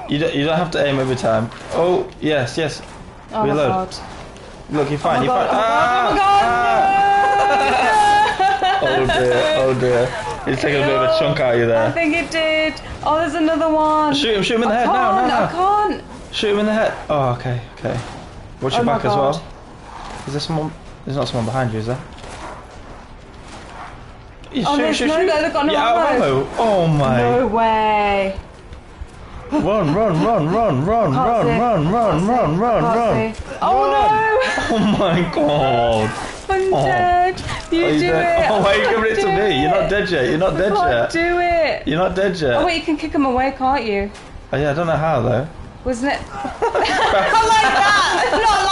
You don't have to aim every time. Oh, yes. Oh Reload. my god. Look, you're fine, Oh my god, Ah! oh my god, Oh dear. He's taking a bit of a chunk out of you I there. think it did. Oh, there's another one. Shoot him in the head. I No. can't. Shoot him in the head. Oh, okay. Watch your my back as God. well. Is there someone? There's not someone behind you, is there? Shoot. They've got no ammo. Oh my. No way. Run. Can't see. Oh no. Oh my god. I'm dead. You do it. Oh, why are you giving it to me? You're not dead yet. I can't do it. You're not dead yet. Oh wait, you can kick them away, can't you? Oh yeah, I don't know how though. Wasn't it? Not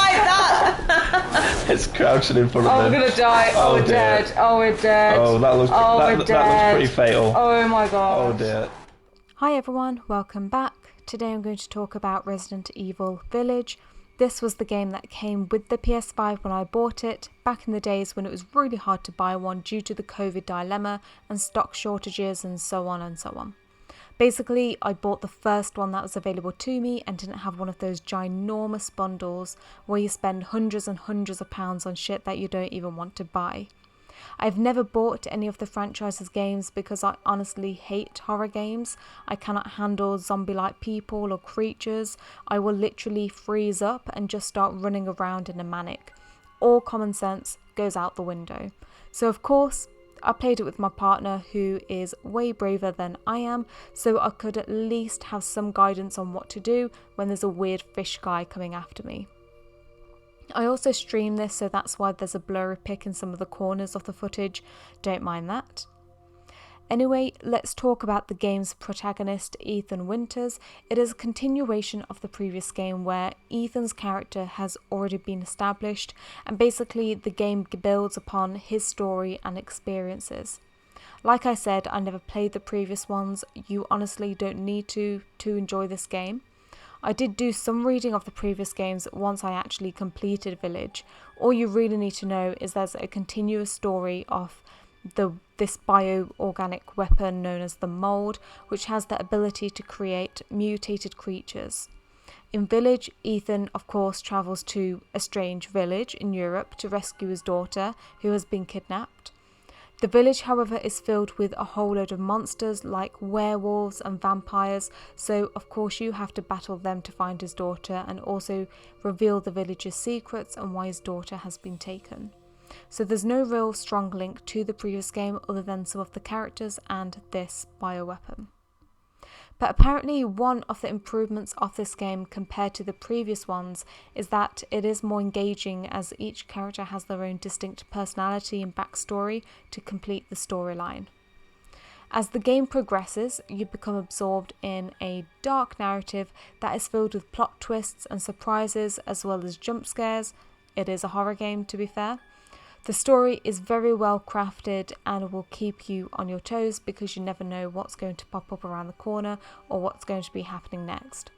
like that. It's crouching in front of Oh, them. we're gonna die. Oh, we're dear. dead. Oh, we're dead. Oh, that looks pretty fatal. Oh my god. Oh dear. Hi everyone, welcome back. Today I'm going to talk about Resident Evil Village. This was the game that came with the PS5 when I bought it, back in the days when it was really hard to buy one due to the COVID dilemma and stock shortages and so on and so on. Basically, I bought the first one that was available to me and didn't have one of those ginormous bundles where you spend hundreds and hundreds of pounds on shit that you don't even want to buy. I've never bought any of the franchise's games because I honestly hate horror games. I cannot handle zombie-like people or creatures. I will literally freeze up and just start running around in a manic. All common sense goes out the window. So of course, I played it with my partner who is way braver than I am, so I could at least have some guidance on what to do when there's a weird fish guy coming after me. I also stream this, so that's why there's a blurry pic in some of the corners of the footage. Don't mind that. Anyway, let's talk about the game's protagonist, Ethan Winters. It is a continuation of the previous game where Ethan's character has already been established, and basically the game builds upon his story and experiences. Like I said, I never played the previous ones. You honestly don't need to enjoy this game. I did do some reading of the previous games once I actually completed Village. All you really need to know is there's a continuous story of this bio-organic weapon known as the mold, which has the ability to create mutated creatures. In Village, Ethan of course travels to a strange village in Europe to rescue his daughter who has been kidnapped. The village, however, is filled with a whole load of monsters like werewolves and vampires, so of course you have to battle them to find his daughter and also reveal the village's secrets and why his daughter has been taken. So there's no real strong link to the previous game other than some of the characters and this bioweapon. But apparently one of the improvements of this game compared to the previous ones is that it is more engaging as each character has their own distinct personality and backstory to complete the storyline. As the game progresses, you become absorbed in a dark narrative that is filled with plot twists and surprises as well as jump scares. It is a horror game, to be fair. The story is very well crafted and will keep you on your toes because you never know what's going to pop up around the corner or what's going to be happening next.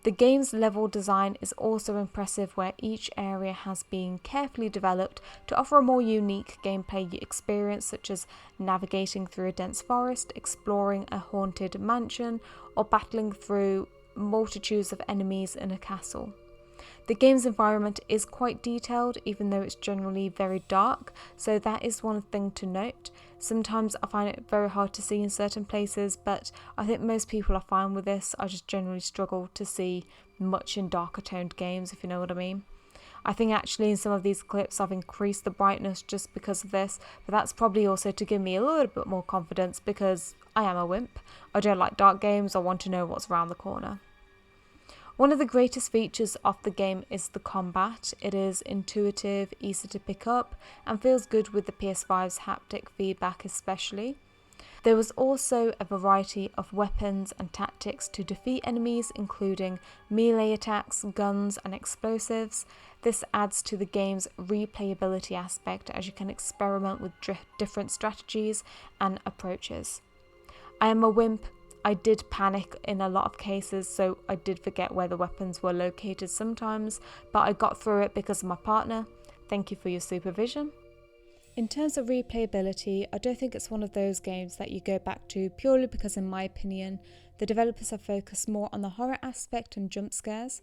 The game's level design is also impressive, where each area has been carefully developed to offer a more unique gameplay experience, such as navigating through a dense forest, exploring a haunted mansion, or battling through multitudes of enemies in a castle. The game's environment is quite detailed, even though it's generally very dark, so that is one thing to note. Sometimes I find it very hard to see in certain places, but I think most people are fine with this. I just generally struggle to see much in darker toned games, if you know what I mean. I think actually in some of these clips I've increased the brightness just because of this, but that's probably also to give me a little bit more confidence because I am a wimp. I don't like dark games, I want to know what's around the corner. One of the greatest features of the game is the combat. It is intuitive, easy to pick up, and feels good with the PS5's haptic feedback especially. There was also a variety of weapons and tactics to defeat enemies, including melee attacks, guns, and explosives. This adds to the game's replayability aspect as you can experiment with different strategies and approaches. I am a wimp. I did panic in a lot of cases, so I did forget where the weapons were located sometimes, but I got through it because of my partner. Thank you for your supervision. In terms of replayability, I don't think it's one of those games that you go back to purely because, in my opinion, the developers have focused more on the horror aspect and jump scares.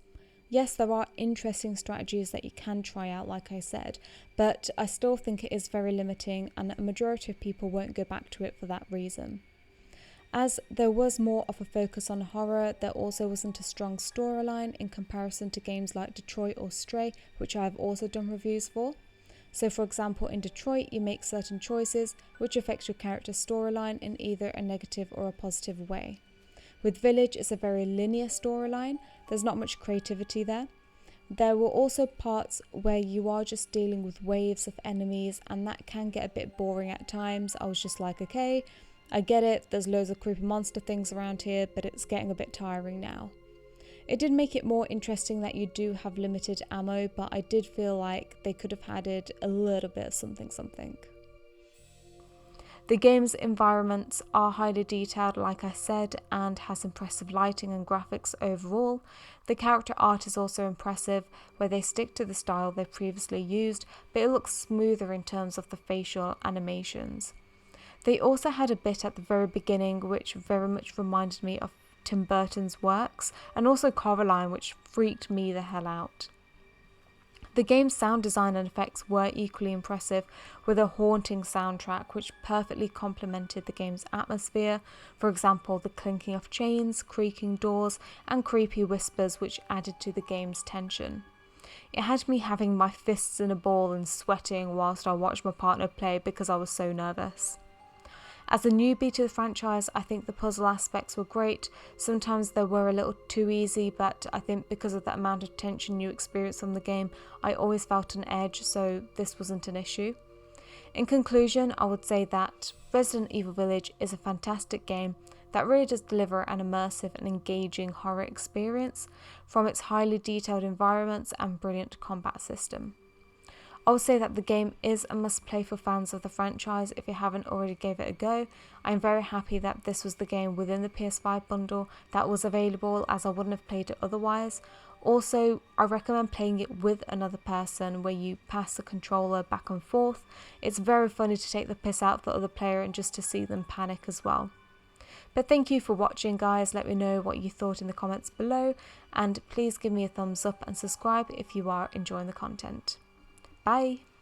Yes, there are interesting strategies that you can try out, like I said, but I still think it is very limiting, and a majority of people won't go back to it for that reason. As there was more of a focus on horror, there also wasn't a strong storyline in comparison to games like Detroit or Stray, which I have also done reviews for. So for example, in Detroit, you make certain choices which affect your character's storyline in either a negative or a positive way. With Village, it's a very linear storyline, there's not much creativity there. There were also parts where you are just dealing with waves of enemies, and that can get a bit boring at times. I was just like, okay, I get it, there's loads of creepy monster things around here, but it's getting a bit tiring now. It did make it more interesting that you do have limited ammo, but I did feel like they could have added a little bit of something. The game's environments are highly detailed, like I said, and has impressive lighting and graphics overall. The character art is also impressive, where they stick to the style they previously used, but it looks smoother in terms of the facial animations. They also had a bit at the very beginning which very much reminded me of Tim Burton's works, and also Coraline, which freaked me the hell out. The game's sound design and effects were equally impressive, with a haunting soundtrack which perfectly complemented the game's atmosphere. For example, the clinking of chains, creaking doors, and creepy whispers which added to the game's tension. It had me having my fists in a ball and sweating whilst I watched my partner play because I was so nervous. As a newbie to the franchise, I think the puzzle aspects were great. Sometimes they were a little too easy, but I think because of the amount of tension you experience on the game, I always felt an edge, so this wasn't an issue. In conclusion, I would say that Resident Evil Village is a fantastic game that really does deliver an immersive and engaging horror experience from its highly detailed environments and brilliant combat system. I would say that the game is a must-play for fans of the franchise if you haven't already gave it a go. I'm very happy that this was the game within the PS5 bundle that was available, as I wouldn't have played it otherwise. Also, I recommend playing it with another person where you pass the controller back and forth. It's very funny to take the piss out of the other player and just to see them panic as well. But thank you for watching, guys. Let me know what you thought in the comments below, and please give me a thumbs up and subscribe if you are enjoying the content. Bye!